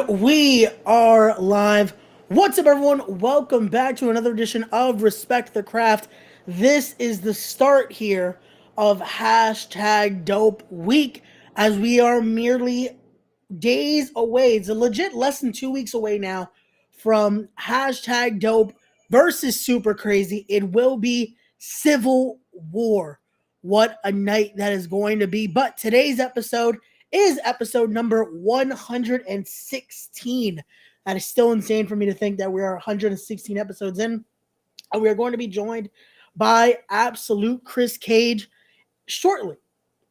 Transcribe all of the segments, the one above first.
We are live. What's up, everyone? Welcome back to another edition of Respect the Craft. This is the start here of hashtag Dope Week as we are merely days away. It's a legit less than 2 weeks away now from hashtag Dope versus Super Crazy. It will be Civil War. What a night that is going to be. But today's episode is episode number 116. That is still insane for me to think that we are 116 episodes in. And we are going to be joined by absolute Kris Kage shortly.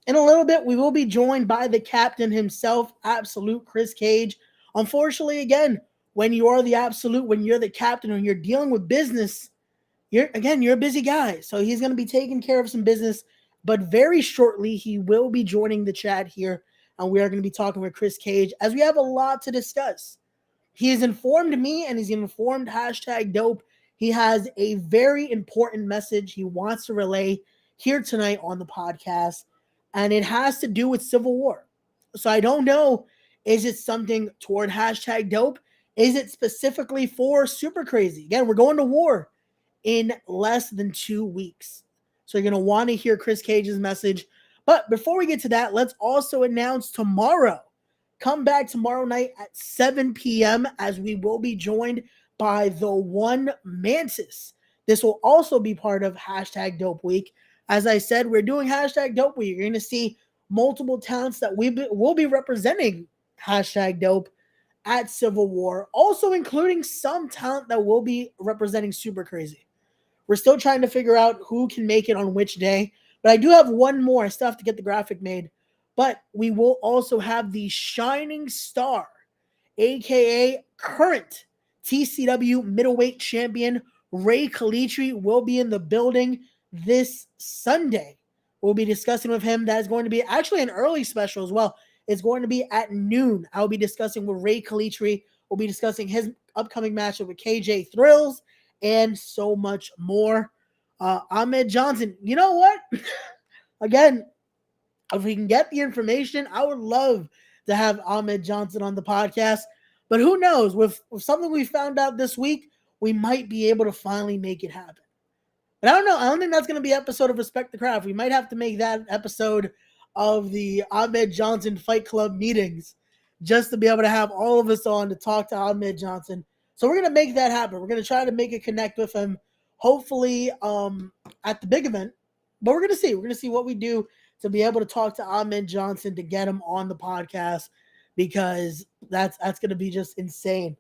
In a little bit, we will be joined by the captain himself, absolute Kris Kage. Unfortunately, again, when you are the absolute, when you're the captain, when you're dealing with business, you're a busy guy. So he's going to be taking care of some business. But very shortly, he will be joining the chat here. And we are going to be talking with Kris Kage as we have a lot to discuss. He has informed me and he's informed hashtag Dope. He has a very important message he wants to relay here tonight on the podcast. And it has to do with Civil War. So I don't know, is it something toward hashtag Dope? Is it specifically for Super Crazy? Again, we're going to war in less than 2 weeks. So you're going to want to hear Kris Kage's message. But before we get to that, let's also announce tomorrow. Come back tomorrow night at 7 p.m. as we will be joined by the one Mantis. This will also be part of hashtag Dope Week. As I said, we're doing hashtag Dope Week. You're going to see multiple talents that will be representing hashtag Dope at Civil War, also including some talent that will be representing Super Crazy. We're still trying to figure out who can make it on which day, but I do have one more. I still have to get the graphic made. But we will also have the Shining Star, aka current TCW middleweight champion Ray Kalitri, will be in the building this Sunday. We'll be discussing with him. That is going to be actually an early special as well. It's going to be at noon. I'll be discussing with Ray Kalitri. We'll be discussing his upcoming matchup with KJ Thrills and so much more. Ahmed Johnson, you know what? Again, if we can get the information, I would love to have Ahmed Johnson on the podcast. But who knows? With something we found out this week, we might be able to finally make it happen. But I don't know. I don't think that's going to be an episode of Respect the Craft. We might have to make that episode of the Ahmed Johnson Fight Club meetings just to be able to have all of us on to talk to Ahmed Johnson. So we're going to make that happen. We're going to try to make a connect with him, hopefully at the big event. But we're going to see. We're going to see what we do to be able to talk to Ahmed Johnson to get him on the podcast, because that's going to be just insane.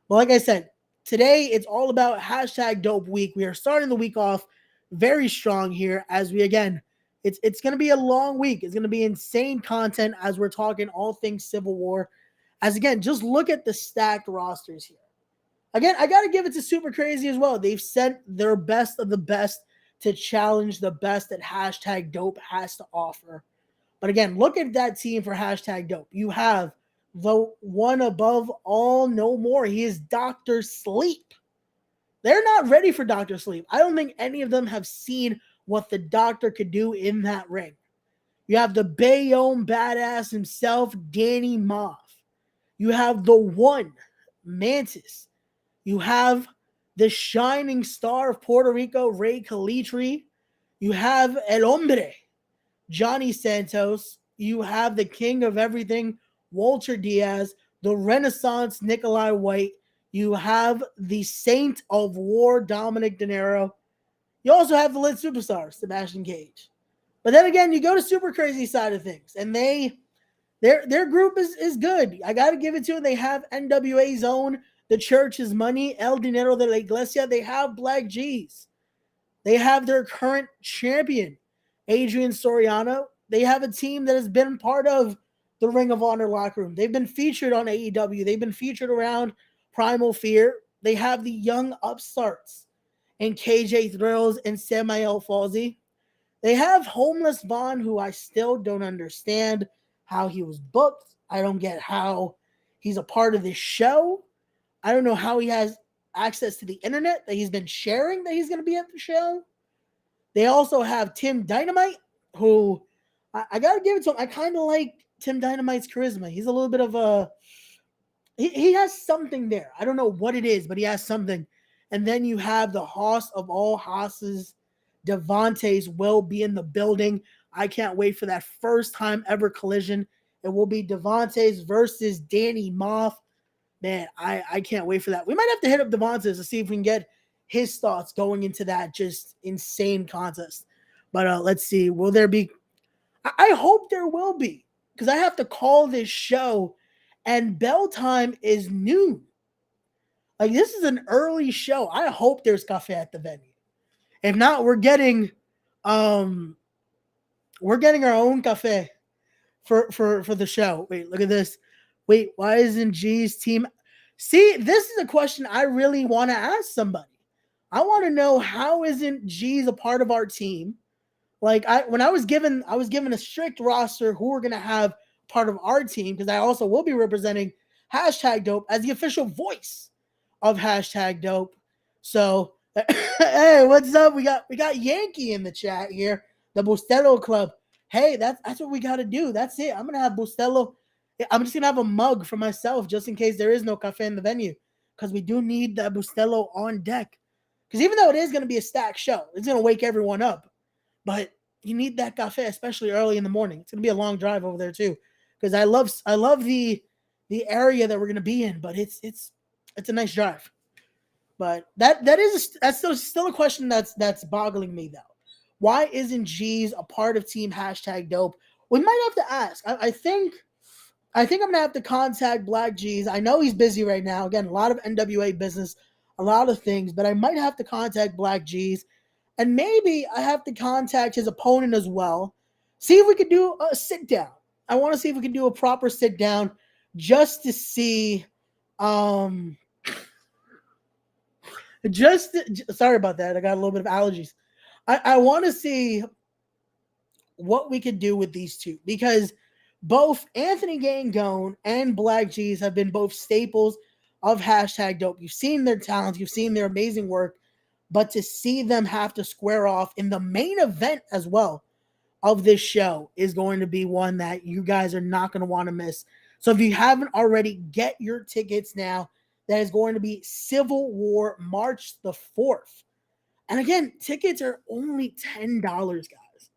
But like I said, today it's all about hashtag Dope Week. We are starting the week off very strong here as we, again, it's going to be a long week. It's going to be insane content as we're talking all things Civil War. As again, just look at the stacked rosters here. Again, I got to give it to Super Crazy as well. They've sent their best of the best to challenge the best that hashtag Dope has to offer. But again, look at that team for hashtag Dope. You have the one above all, no more. He is Dr. Sleep. They're not ready for Dr. Sleep. I don't think any of them have seen what the doctor could do in that ring. You have the Bayonne badass himself, Danny Mauve. You have the one Mantis. You have the shining star of Puerto Rico, Ray Kalitri. You have El Hombre, Johnny Santos. You have the king of everything, Walter Diaz. The Renaissance, Nikolai White. You have the saint of war, Dominic De Niro. You also have the lit superstar, Sebastian Cage. But then again, you go to Super Crazy side of things, and their group is good. I got to give it to them. They have NWA's own The Church's Money, El Dinero de la Iglesia. They have Black G's. They have their current champion, Adrian Soriano. They have a team that has been part of the Ring of Honor locker room. They've been featured on AEW. They've been featured around Primal Fear. They have the young upstarts and KJ Thrills and Samael Fawzi. They have Homeless Vaughn, who I still don't understand how he was booked. I don't get how he's a part of this show. I don't know how he has access to the internet that he's been sharing that he's going to be at the show. They also have Tim Dynamite, who I got to give it to him. I kind of like Tim Dynamite's charisma. He's a little bit of a he has something there. I don't know what it is, but he has something. And then you have the Haas of all Haas's, Devontae's will be in the building. I can't wait for that first time ever collision. It will be Devontae's versus Danny Moff. Man, I can't wait for that. We might have to hit up Devontae's to see if we can get his thoughts going into that just insane contest. But let's see. Will there be? I hope there will be, because I have to call this show, and bell time is noon. Like, this is an early show. I hope there's cafe at the venue. If not, we're getting our own cafe for the show. Wait, look at this. Wait, why isn't G's team? See, this is a question I really want to ask somebody. I want to know, how isn't G's a part of our team? Like, when I was given a strict roster who we're gonna have part of our team, because I also will be representing #Dope as the official voice of #Dope. So, hey, what's up? We got Yankee in the chat here, the Bustelo Club. Hey, that's what we got to do. That's it. I'm gonna have Bustelo. I'm just gonna have a mug for myself, just in case there is no cafe in the venue, because we do need that Bustelo on deck. Because even though it is gonna be a stacked show, it's gonna wake everyone up. But you need that cafe, especially early in the morning. It's gonna be a long drive over there too, because I love the area that we're gonna be in, but it's a nice drive. But that's still a question that's boggling me though. Why isn't G's a part of team #Dope? We might have to ask. I think I'm gonna have to contact Black G's. I know he's busy right now. Again, a lot of NWA business, a lot of things, but I might have to contact Black G's. And maybe I have to contact his opponent as well. See if we could do a sit down. I want to see if we can do a proper sit down, just to see. Sorry about that. I got a little bit of allergies. I want to see what we could do with these two, because both Anthony Gangone and Black G's have been both staples of #Dope. You've seen their talents. You've seen their amazing work. But to see them have to square off in the main event as well of this show is going to be one that you guys are not going to want to miss. So if you haven't already, get your tickets now. That is going to be Civil War, March the 4th. And again, tickets are only $10, guys.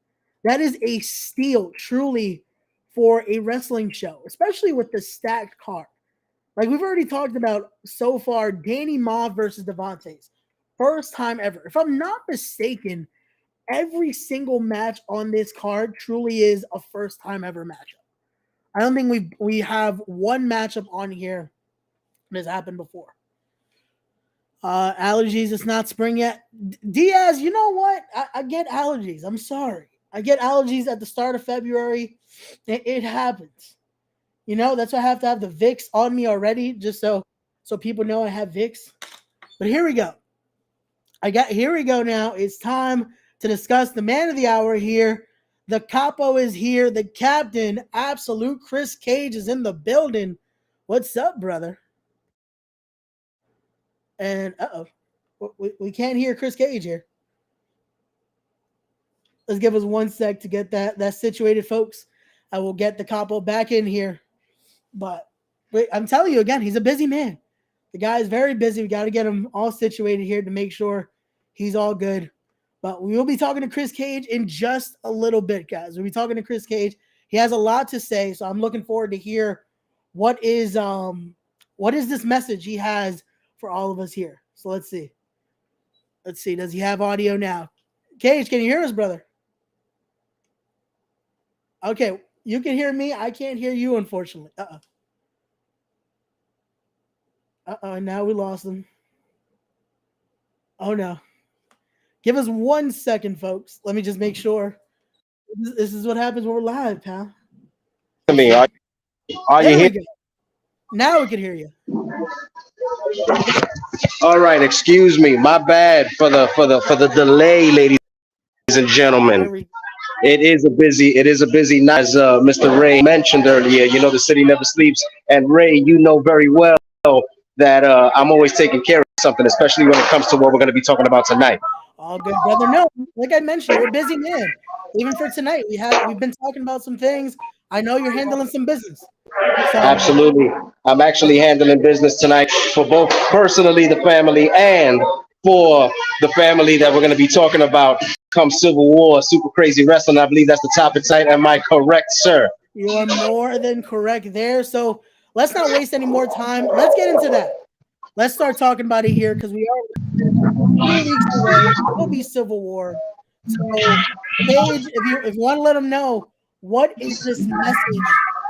That is a steal, truly, for a wrestling show, especially with the stacked card. Like we've already talked about so far, Danny Moff versus Devontae's. First time ever. If I'm not mistaken, every single match on this card truly is a first time ever matchup. I don't think we have one matchup on here that has happened before. Allergies, it's not spring yet. Diaz, you know what? I get allergies. I'm sorry. I get allergies at the start of February. It happens. You know, that's why I have to have the Vicks on me already, just so people know I have Vicks. But here we go. Here we go now. It's time to discuss the man of the hour here. The capo is here. The captain, absolute Kris Kage, is in the building. What's up, brother? And we can't hear Kris Kage here. Let's give us 1 sec to get that situated, folks. I will get the capo back in here. But wait, I'm telling you again, he's a busy man. The guy is very busy. We got to get him all situated here to make sure he's all good. But we will be talking to Kris Kage in just a little bit, guys. We'll be talking to Kris Kage. He has a lot to say, so I'm looking forward to hear what is this message he has for all of us here. So let's see. Does he have audio now? Kage, can you hear us, brother? Okay, you can hear me. I can't hear you, unfortunately. Now we lost him. Oh, no. Give us 1 second, folks. Let me just make sure. This is what happens when we're live, pal. Are you here? Now we can hear you. All right, excuse me. My bad for the delay, ladies and gentlemen. It is a busy night, as Mr. Ray mentioned earlier. You know, the city never sleeps. And Ray, you know very well that I'm always taking care of something, especially when it comes to what we're going to be talking about tonight. All good, brother. No, like I mentioned, you're a busy man. Even for tonight, we've been talking about some things. I know you're handling some business. So Absolutely. I'm actually handling business tonight for both personally the family and for the family that we're going to be talking about come Civil War, Super Crazy Wrestling. I believe that's the topic tonight. Am I correct, sir? you are more than correct there. So let's not waste any more time. Let's get into that. Let's start talking about it here because we are 2 weeks away. It will be Civil War. So, Cage, if you want to let them know, what is this message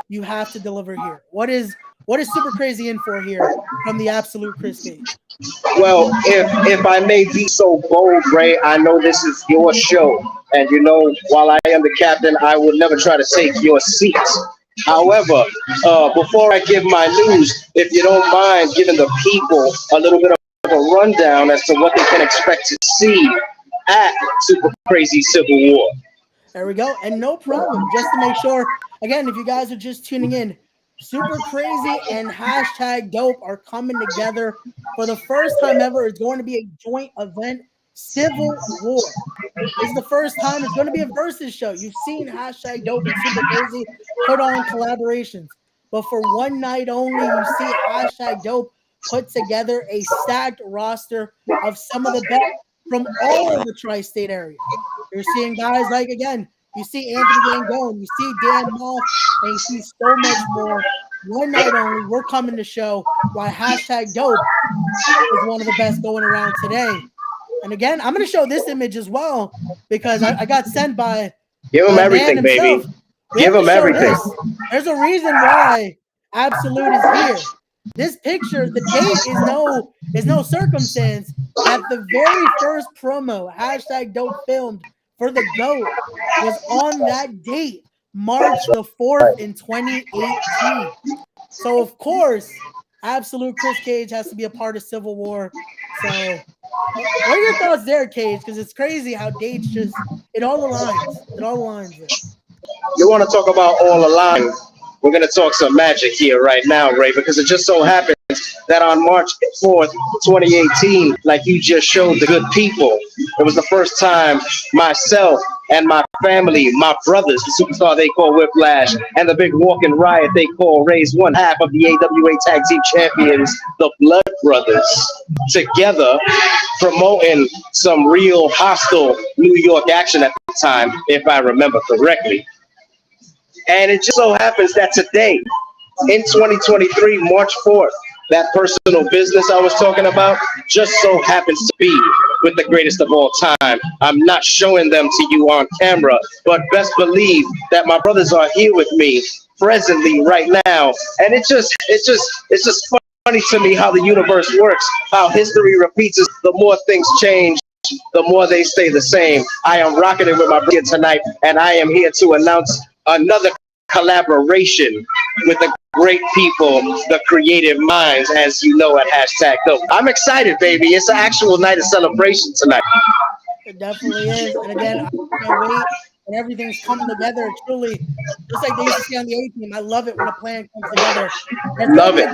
you have to deliver here? What is Super Crazy in for here from the absolute Kris Kage? Well, if I may be so bold, Ray, I know this is your show, and you know, while I am the captain, I would never try to take your seat. However, before I give my news, if you don't mind giving the people a little bit of a rundown as to what they can expect to see at Super Crazy Civil War. There we go. And no problem. Just to make sure, again, if you guys are just tuning in, Super Crazy and hashtag Dope are coming together for the first time ever. It's going to be a joint event, Civil War. This is the first time it's going to be a versus show. You've seen hashtag Dope and Super Crazy put on collaborations, but for one night only, you see hashtag Dope put together a stacked roster of some of the best from all of the tri-state area. You're seeing guys like, again, you see Anthony Gangone, you see Dan Moss, and you see so much more. One night only, we're coming to show why hashtag Dope is one of the best going around today. And again, I'm going to show this image as well because I got sent by Give them everything, Dan himself. baby. Give them everything. This. There's a reason why Absolute is here. This picture, the date is no circumstance that the very first promo hashtag Dope filmed for the GOAT was on that date, March the 4th in 2018. So of course, absolute Kris Kage has to be a part of Civil War. So what are your thoughts there, Cage? Because it's crazy how dates just it all aligns. It all aligns there. You want to talk about all aligned? We're going to talk some magic here right now, Ray, because it just so happens that on March 4th, 2018, like you just showed the good people, it was the first time myself and my family, my brothers, the superstar they call Whiplash, and the big walking riot they call Raise, one half of the AWA Tag Team Champions, the Blood Brothers, together promoting some real hostile New York action at the time, if I remember correctly. And it just so happens that today, in 2023, March 4th, that personal business I was talking about just so happens to be with the greatest of all time. I'm not showing them to you on camera, but best believe that my brothers are here with me presently right now. And it's just funny to me how the universe works, how history repeats. The more things change, the more they stay the same. I am rocking it with my brother tonight, and I am here to announce another collaboration with the great people, the creative minds, as you know, at hashtag Dope. I'm excited, baby. It's an actual night of celebration tonight. It definitely is. And again, I can't wait when everything's coming together. Truly, just like they used to say on the A-Team, I love it when a plan comes together. Love it.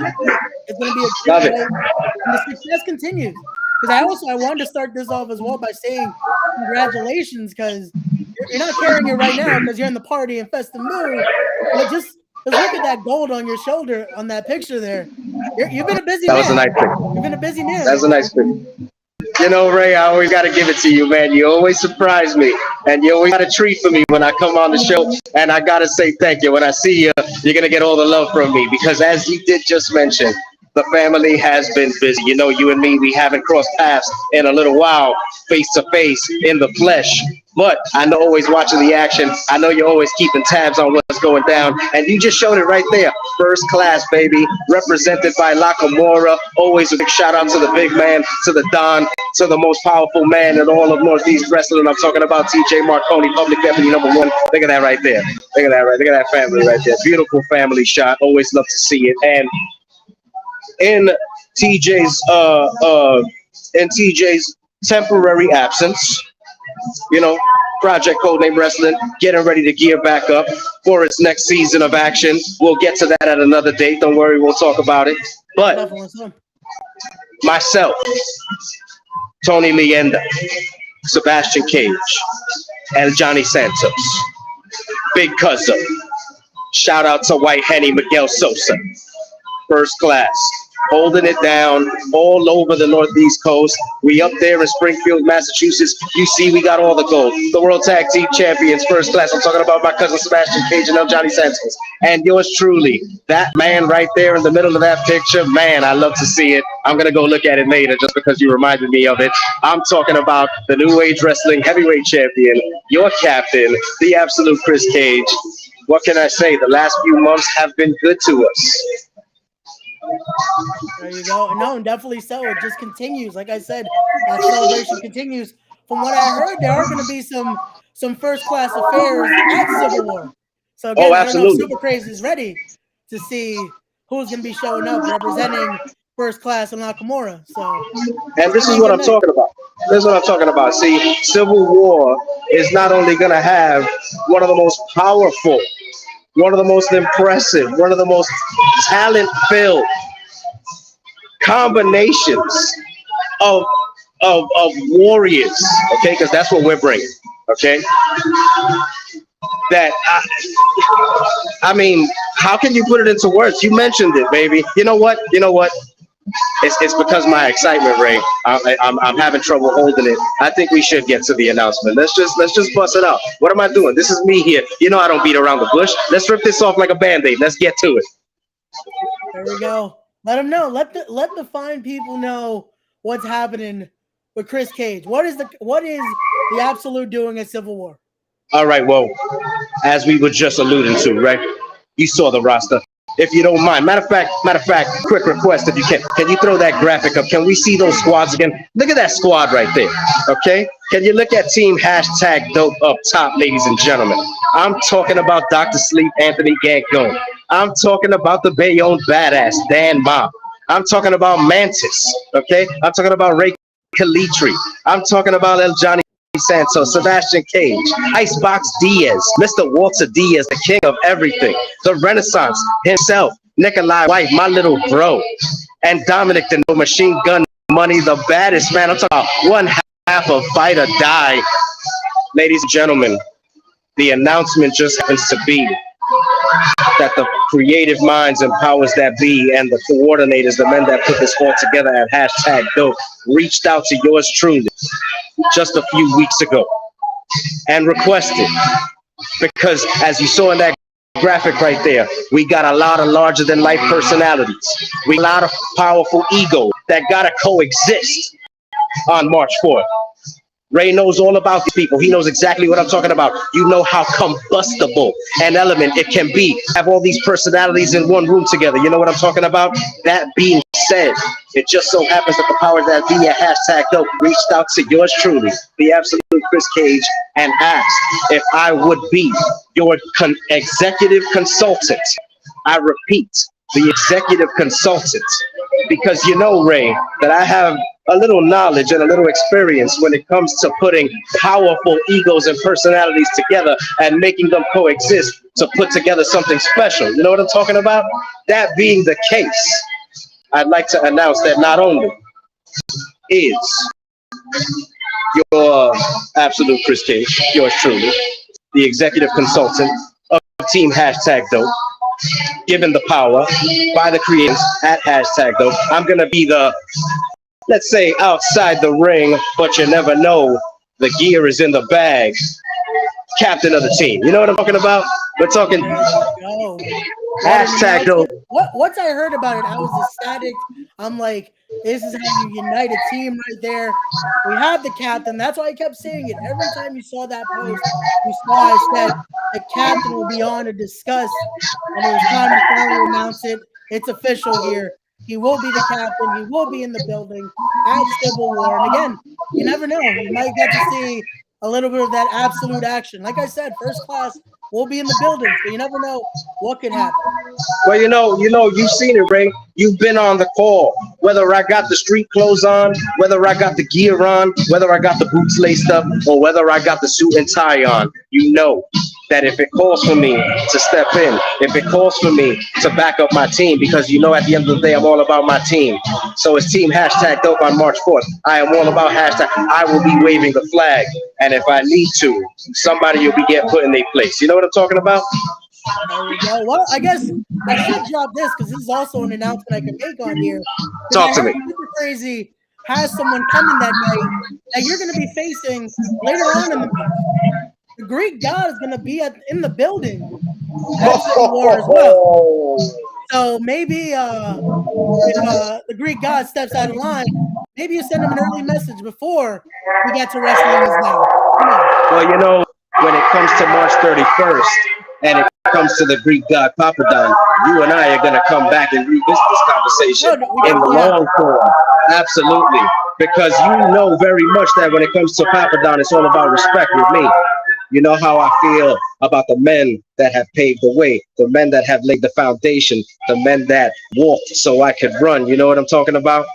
It's going to be a Love good it. night, and the success continues. Because I wanted to start this off as well by saying congratulations, because you're not carrying it right now because you're in the party and festive mood. But just look at that gold on your shoulder on that picture there. You've been a busy man. That was a nice pick. You've been a busy man. That's a nice pick. You know, Ray, I always got to give it to you, man. You always surprise me, and you always got a treat for me when I come on the show. And I got to say thank you. When I see you, you're going to get all the love from me because, as you did just mention, the family has been busy. You know, you and me, we haven't crossed paths in a little while, face to face, in the flesh. But I know always watching the action. I know you're always keeping tabs on what's going down. And you just showed it right there. First class, baby. Represented by Nakamura. Always a big shout out to the big man, to the Don, to the most powerful man in all of Northeast wrestling. I'm talking about TJ Marconi, public deputy #1. Look at that right there. Look at that right. Look at that family right there. Beautiful family shot. Always love to see it. And in TJ's temporary absence, you know, Project Codename Wrestling getting ready to gear back up for its next season of action. We'll get to that at another date. Don't worry, we'll talk about it. But myself, Tony Leenda, Sebastian Cage, and Johnny Santos, Big Cuzzo, Shout out to White Henny Miguel Sosa. First class. Holding it down all over the Northeast coast. We up there in Springfield, Massachusetts. You see, we got all the gold. The World Tag Team Champions, first class. I'm talking about my cousin Sebastian Cage and El Johnny Santos. And yours truly, that man right there in the middle of that picture, man, I love to see it. I'm going to go look at it later just because you reminded me of it. I'm talking about the New Age Wrestling Heavyweight Champion, your captain, the absolute Kris Kage. What can I say? The last few months have been good to us. There you go. No, definitely so. It just continues. Like I said, that celebration continues. From what I heard, there are going to be some first class affairs at Civil War. So again, I don't know if Super Crazy is ready to see who's going to be showing up representing first class in Nakamura. So, and this is what I'm talking about. This is what I'm talking about. See, Civil War is not only going to have one of the most powerful, one of the most impressive, one of the most talent-filled combinations of warriors, okay? Because that's what we're bringing, okay? That I mean, how can you put it into words? You mentioned it, baby. You know what? It's because my excitement, Ray. I'm having trouble holding it. I think we should get to the announcement. Let's just bust it out. What am I doing? This is me here. You know I don't beat around the bush. Let's rip this off like a Band-Aid. Let's get to it. There we go. Let them know. Let the fine people know what's happening with Kris Kage. What is the Absolute doing at Civil War? All right. Well, as we were just alluding to, right? You saw the roster. If you don't mind. Matter of fact, quick request if you can. Can you throw that graphic up? Can we see those squads again? Look at that squad right there. Okay? Can you look at team #dope up top, ladies and gentlemen? I'm talking about Dr. Sleep, Anthony Gangone. I'm talking about the Bayonne badass, Dan Mobb. I'm talking about Mantis. Okay? I'm talking about Ray Kalitri. I'm talking about El Johnny Santos, Sebastian Cage, Icebox Diaz, Mr. Walter Diaz, the king of everything, the Renaissance himself, Nikolai White, my little bro, and Dominic the No Machine Gun Money, the baddest man. I'm talking about one half of Fight or Die. Ladies and gentlemen, the announcement just happens to be that the creative minds and powers that be and the coordinators, the men that put this all together at #dope, reached out to yours truly just a few weeks ago and requested, because as you saw in that graphic right there, we got a lot of larger than life personalities. We got a lot of powerful ego that gotta coexist on March 4th. Ray knows all about these people. He knows exactly what I'm talking about. You know how combustible an element it can be. Have all these personalities in one room together. You know what I'm talking about? That being said, it just so happens that the power that be at #dope reached out to yours truly, the absolute Kris Kage, and asked if I would be your executive consultant. I repeat, the executive consultant. Because you know, Ray, that I have a little knowledge and a little experience when it comes to putting powerful egos and personalities together and making them coexist to put together something special. You know what I'm talking about? That being the case, I'd like to announce that not only is your absolute Kris Kage, yours truly, the executive consultant of Team #dope, given the power by the creators at #dope. I'm going to be the, let's say, outside the ring, but you never know, the gear is in the bag, captain of the team. You know what I'm talking about? We're talking #dope. Once I heard about it, I was ecstatic. I'm like, this is how you unite a team right there. We have the captain. That's why I kept saying it. Every time you saw that post, you saw I said the captain will be on to discuss. And it was time to finally announce it. It's official here. He will be the captain. He will be in the building at Civil War. And again, you never know. You might get to see a little bit of that absolute action. Like I said, first class will be in the building, so you never know what could happen. Well, you know, you've seen it, Ray. You've been on the call. Whether I got the street clothes on, whether I got the gear on, whether I got the boots laced up, or whether I got the suit and tie on, you know that if it calls for me to step in, if it calls for me to back up my team, because you know at the end of the day, I'm all about my team. So it's Team #dope on March 4th. I am all about hashtag. I will be waving the flag. And if I need to, somebody will be getting put in their place. You know what I'm talking about? There we go. Well, I guess I should drop this because this is also an announcement I can make on here. Because Talk I to heard me. Super Crazy has someone coming that night that you're going to be facing later on in the month. The Greek God is going to be in the building at Civil War as well. So maybe if the Greek God steps out of line, maybe you send him an early message before we get to Wrestling Is Now. Well, when it comes to March 31st and it comes to the Greek god Papadon, you and I are going to come back and revisit this conversation in the long form. Absolutely. Because you know very much that when it comes to Papadon, it's all about respect with me. You know how I feel about the men that have paved the way, the men that have laid the foundation, the men that walked so I could run. You know what I'm talking about?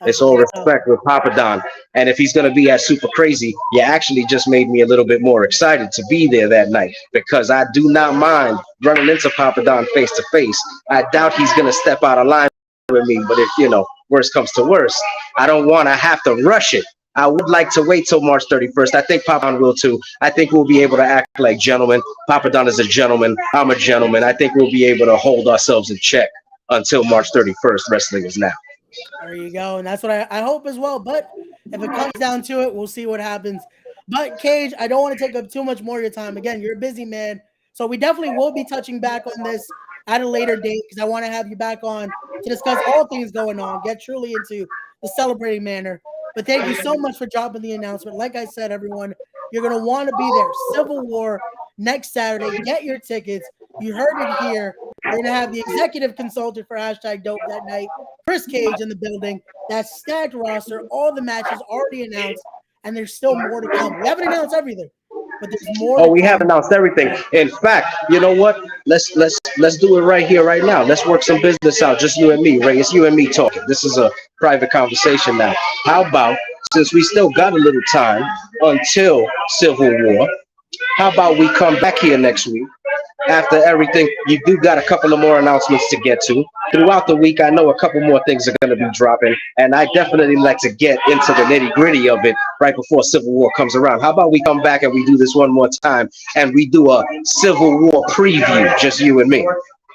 It's all respect with Papadon. And if he's going to be at Super Crazy, you actually just made me a little bit more excited to be there that night because I do not mind running into Papadon face to face. I doubt he's going to step out of line with me, but if, worst comes to worst, I don't want to have to rush it. I would like to wait till March 31st. I think Papadon will too. I think we'll be able to act like gentlemen. Papadon is a gentleman. I'm a gentleman. I think we'll be able to hold ourselves in check until March 31st. Wrestling Is Now. There you go. And that's what I hope as well. But if it comes down to it, we'll see what happens. But Cage, I don't want to take up too much more of your time. Again, you're a busy man. So we definitely will be touching back on this at a later date because I want to have you back on to discuss all things going on, get truly into the celebrating manner. But thank you so much for dropping the announcement. Like I said, everyone, you're going to want to be there. Civil War next Saturday. Get your tickets. You heard it here. We're going to have the executive consultant for #Dope that night, Kris Kage, in the building. That stacked roster, all the matches already announced, and there's still more to come. We haven't announced everything, but there's more. Oh, we have announced everything. In fact, you know what? Let's do it right here, right now. Let's work some business out. Just you and me, Ray. It's you and me talking. This is a private conversation now. How about, since we still got a little time until Civil War, how about we come back here next week? After everything, you do got a couple of more announcements to get to. Throughout the week, I know a couple more things are going to be dropping, and I definitely like to get into the nitty-gritty of it right before Civil War comes around. How about we come back and we do this one more time, and we do a Civil War preview, just you and me?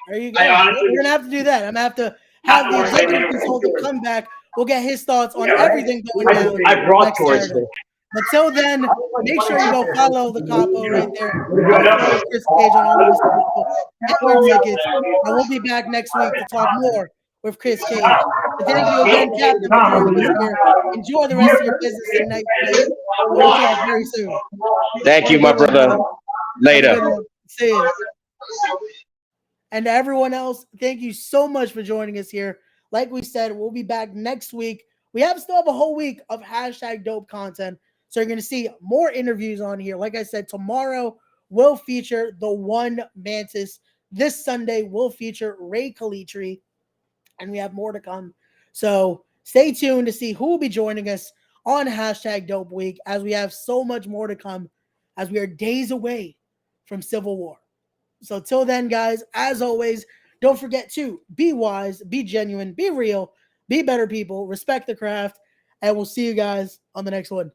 There you go. We're going to have to do that. I'm going to have the executive consultant come back. We'll get his thoughts on everything going down. I brought towards me. Until then, make sure you go follow the capo right there. Follow Kris Kage on all of his people. Get your tickets. And we'll be back next week to talk more with Kris Kage. But thank you again, Captain, for joining us here. Enjoy the rest of your business tonight. We'll talk very soon. Thank you, my brother. Later. See you. And to everyone else, thank you so much for joining us here. Like we said, we'll be back next week. We still have a whole week of #Dope content. So you're going to see more interviews on here. Like I said, tomorrow will feature the One Mantis. This Sunday will feature Ray Kalitri. And we have more to come. So stay tuned to see who will be joining us on #Dope Week as we have so much more to come as we are days away from Civil War. So till then, guys, as always, don't forget to be wise, be genuine, be real, be better people, respect the craft, and we'll see you guys on the next one.